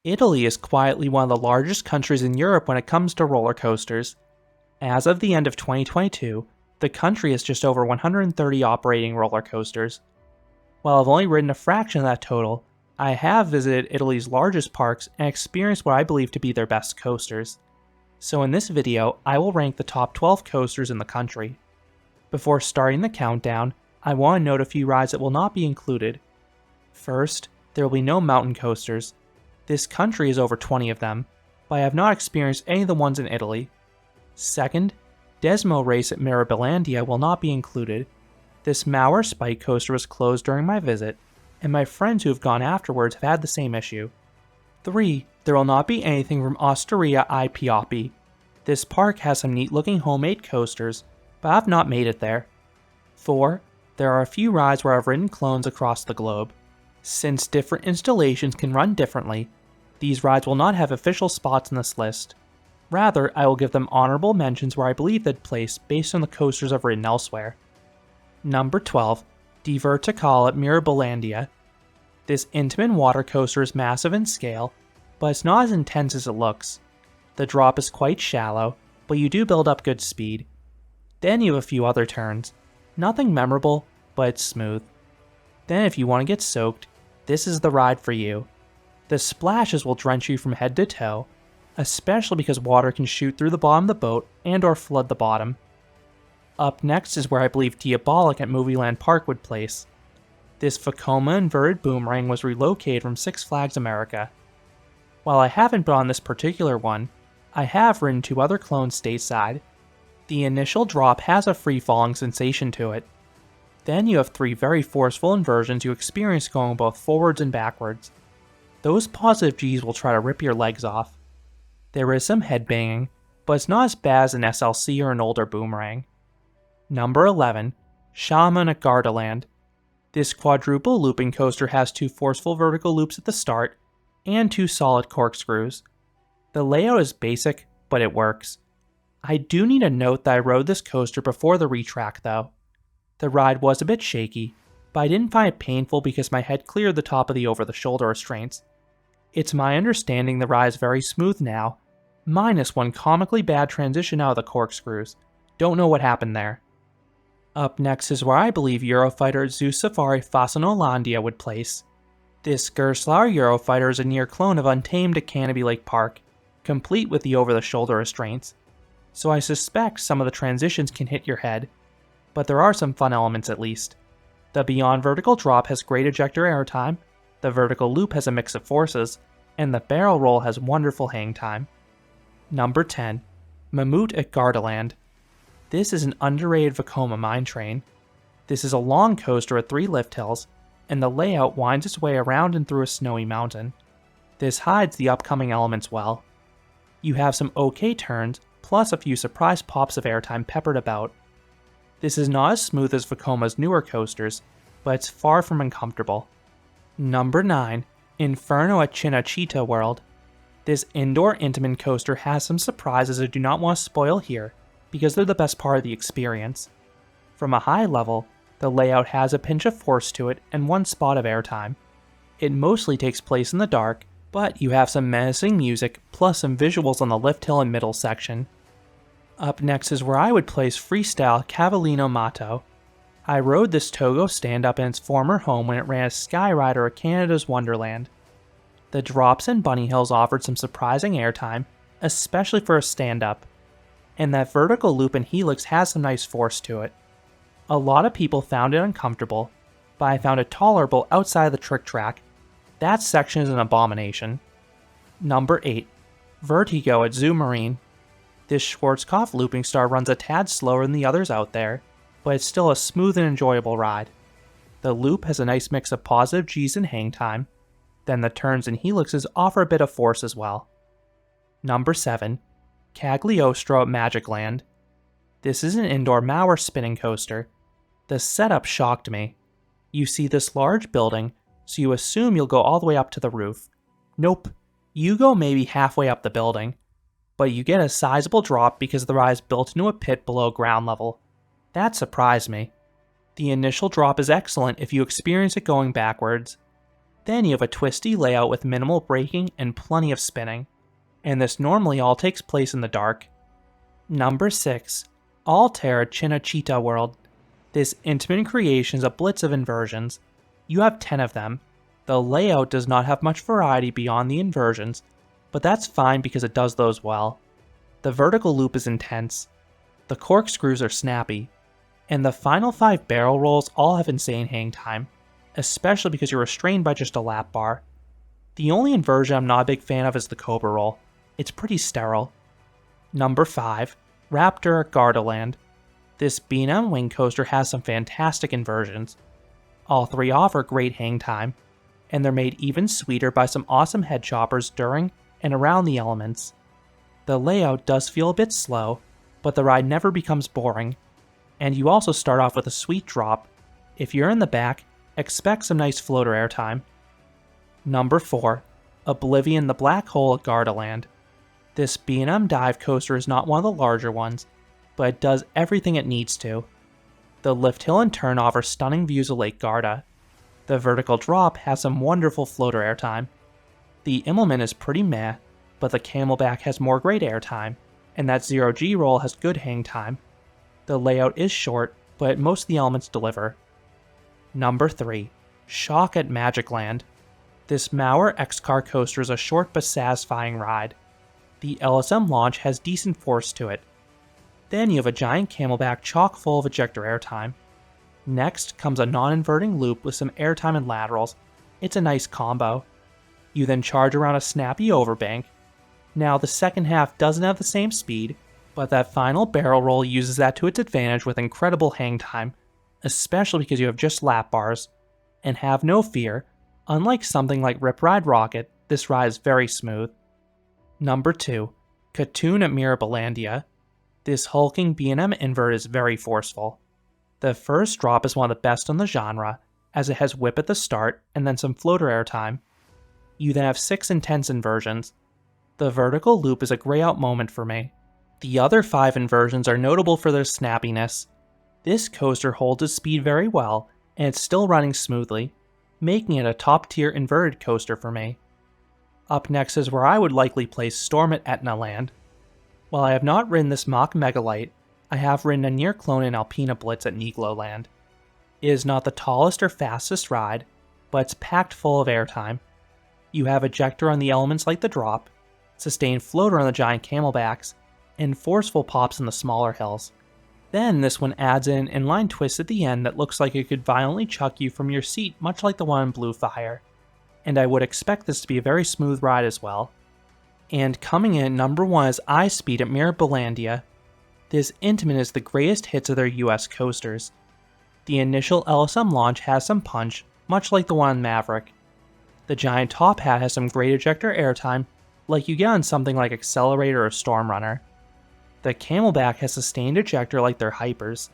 Italy is quietly one of the largest countries in Europe when it comes to roller coasters. As of the end of 2022, the country has just over 130 operating roller coasters. While I've only ridden a fraction of that total, I have visited Italy's largest parks and experienced what I believe to be their best coasters. So in this video, I will rank the top 12 coasters in the country. Before starting the countdown, I want to note a few rides that will not be included. First, there will be no mountain coasters. This country has over 20 of them, but I have not experienced any of the ones in Italy. Second, Desmo Race at Mirabalandia will not be included. This Mauer spike coaster was closed during my visit, and my friends who have gone afterwards have had the same issue. 3. There will not be anything from Osteria ai Pioppi. This park has some neat looking homemade coasters, but I've not made it there. 4. There are a few rides where I've ridden clones across the globe. Since different installations can run differently, these rides will not have official spots in this list. Rather, I will give them honorable mentions where I believe they'd place based on the coasters I've ridden elsewhere. Number 12. Die Vertical at Mirabalandia. This Intamin water coaster is massive in scale, but it's not as intense as it looks. The drop is quite shallow, but you do build up good speed. Then you have a few other turns. Nothing memorable, but it's smooth. Then if you want to get soaked, this is the ride for you. The splashes will drench you from head to toe, especially because water can shoot through the bottom of the boat and or flood the bottom. Up next is where I believe Diabolic at Movieland Park would place. This Vekoma inverted boomerang was relocated from Six Flags America. While I haven't been on this particular one, I have ridden two other clones stateside. The initial drop has a free-falling sensation to it. Then you have three very forceful inversions you experience going both forwards and backwards. Those positive Gs will try to rip your legs off. There is some headbanging, but it's not as bad as an SLC or an older boomerang. Number 11. Shaman at Gardaland. This quadruple looping coaster has two forceful vertical loops at the start, and two solid corkscrews. The layout is basic, but it works. I do need to note that I rode this coaster before the retrack though. The ride was a bit shaky, but I didn't find it painful because my head cleared the top of the over-the-shoulder restraints. It's my understanding the ride is very smooth now, minus one comically bad transition out of the corkscrews. Don't know what happened there. Up next is where I believe Eurofighter Zoo Safari Fascinolandia would place. This Gerstlauer Eurofighter is a near clone of Untamed at Canopy Lake Park, complete with the over-the-shoulder restraints. So I suspect some of the transitions can hit your head, but there are some fun elements at least. The Beyond Vertical Drop has great ejector airtime, the Vertical Loop has a mix of forces, and the Barrel Roll has wonderful hang time. Number 10. Mahmoud at Gardaland. This is an underrated Vekoma mine train. This is a long coaster with 3 lift hills, and the layout winds its way around and through a snowy mountain. This hides the upcoming elements well. You have some okay turns, plus a few surprise pops of airtime peppered about. This is not as smooth as Vekoma's newer coasters, but it's far from uncomfortable. Number 9. Inferno at Chinachita World. This indoor Intamin coaster has some surprises I do not want to spoil here, because they're the best part of the experience. From a high level, the layout has a pinch of force to it and one spot of airtime. It mostly takes place in the dark, but you have some menacing music plus some visuals on the lift hill and middle section. Up next is where I would place Freestyle Cavallo Mato. I rode this Togo stand-up in its former home when it ran as Skyrider at Canada's Wonderland. The drops and bunny hills offered some surprising airtime, especially for a stand-up. And that vertical loop and helix has some nice force to it. A lot of people found it uncomfortable, but I found it tolerable outside of the trick track. That section is an abomination. Number 8. Vertigo at Zoo Marine. This Schwarzkopf looping star runs a tad slower than the others out there, but it's still a smooth and enjoyable ride. The loop has a nice mix of positive Gs and hang time, then the turns and helixes offer a bit of force as well. Number 7. Cagliostro at Magicland. This is an indoor Mauer spinning coaster. The setup shocked me. You see this large building, so you assume you'll go all the way up to the roof. Nope, you go maybe halfway up the building, but you get a sizable drop because the ride is built into a pit below ground level. That surprised me. The initial drop is excellent if you experience it going backwards. Then you have a twisty layout with minimal braking and plenty of spinning, and this normally all takes place in the dark. Number 6. Alta Chinachita World. This intimate creation is a blitz of inversions. You have 10 of them. The layout does not have much variety beyond the inversions, but that's fine because it does those well. The vertical loop is intense, the corkscrews are snappy, and the final 5 barrel rolls all have insane hang time, especially because you're restrained by just a lap bar. The only inversion I'm not a big fan of is the Cobra roll. It's pretty sterile. Number 5. Raptor Garda. This B&M wing coaster has some fantastic inversions. All 3 offer great hang time, and they're made even sweeter by some awesome head choppers during and around the elements. The layout does feel a bit slow, but the ride never becomes boring, and you also start off with a sweet drop. If you're in the back, expect some nice floater airtime. Number 4. Oblivion the Black Hole at Gardaland. This B&M dive coaster is not one of the larger ones, but it does everything it needs to. The lift hill and turn offer stunning views of Lake Garda. The vertical drop has some wonderful floater airtime. The Immelman is pretty meh, but the Camelback has more great airtime, and that 0G roll has good hang time. The layout is short, but most of the elements deliver. Number 3. Shock at Magicland. This Mauer X-Car coaster is a short but satisfying ride. The LSM launch has decent force to it. Then you have a giant Camelback chock full of ejector airtime. Next comes a non-inverting loop with some airtime and laterals. It's a nice combo. You then charge around a snappy overbank. Now the second half doesn't have the same speed, but that final barrel roll uses that to its advantage with incredible hang time, especially because you have just lap bars. And have no fear, unlike something like Rip Ride Rocket, this ride is very smooth. Number 2. Katuna Mirabalandia. This hulking B&M invert is very forceful. The first drop is one of the best in the genre, as it has whip at the start and then some floater airtime. You then have 6 intense inversions. The vertical loop is a grey out moment for me. The other 5 inversions are notable for their snappiness. This coaster holds its speed very well, and it's still running smoothly, making it a top tier inverted coaster for me. Up next is where I would likely place Storm at Etna Land. While I have not ridden this mock Megalite, I have ridden a near clone in Alpena Blitz at Niglo Land. It is not the tallest or fastest ride, but it's packed full of airtime. You have ejector on the elements like the drop, sustained floater on the giant Camelbacks, and forceful pops in the smaller hills. Then this one adds in an inline twist at the end that looks like it could violently chuck you from your seat, much like the one in Blue Fire. And I would expect this to be a very smooth ride as well. And coming in at number 1 is iSpeed at Mirabalandia. This Intamin is the greatest hits of their US coasters. The initial LSM launch has some punch, much like the one on Maverick. The giant top hat has some great ejector airtime, like you get on something like Accelerator or Stormrunner. The Camelback has sustained ejector like their Hypers.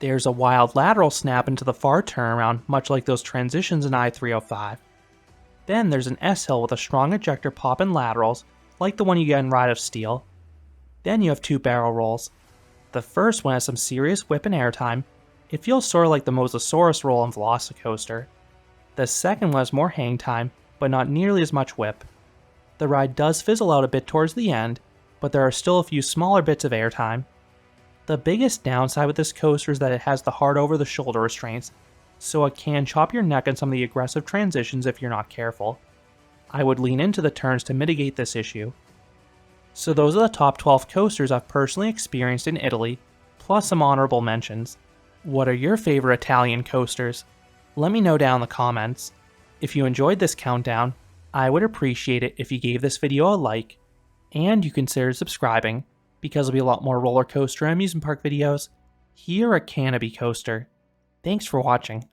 There's a wild lateral snap into the far turnaround, much like those transitions in I-305. Then there's an S-Hill with a strong ejector pop and laterals, like the one you get in Ride of Steel. Then you have 2 barrel rolls. The first one has some serious whip and airtime. It feels sort of like the Mosasaurus roll in Velocicoaster. The second one has more hang time, but not nearly as much whip. The ride does fizzle out a bit towards the end, but there are still a few smaller bits of airtime. The biggest downside with this coaster is that it has the hard over-the-shoulder restraints, so it can chop your neck on some of the aggressive transitions if you're not careful. I would lean into the turns to mitigate this issue. So those are the top 12 coasters I've personally experienced in Italy, plus some honorable mentions. What are your favorite Italian coasters? Let me know down in the comments. If you enjoyed this countdown, I would appreciate it if you gave this video a like, and you considered subscribing, because there'll be a lot more roller coaster and amusement park videos here at Canopy Coaster. Thanks for watching.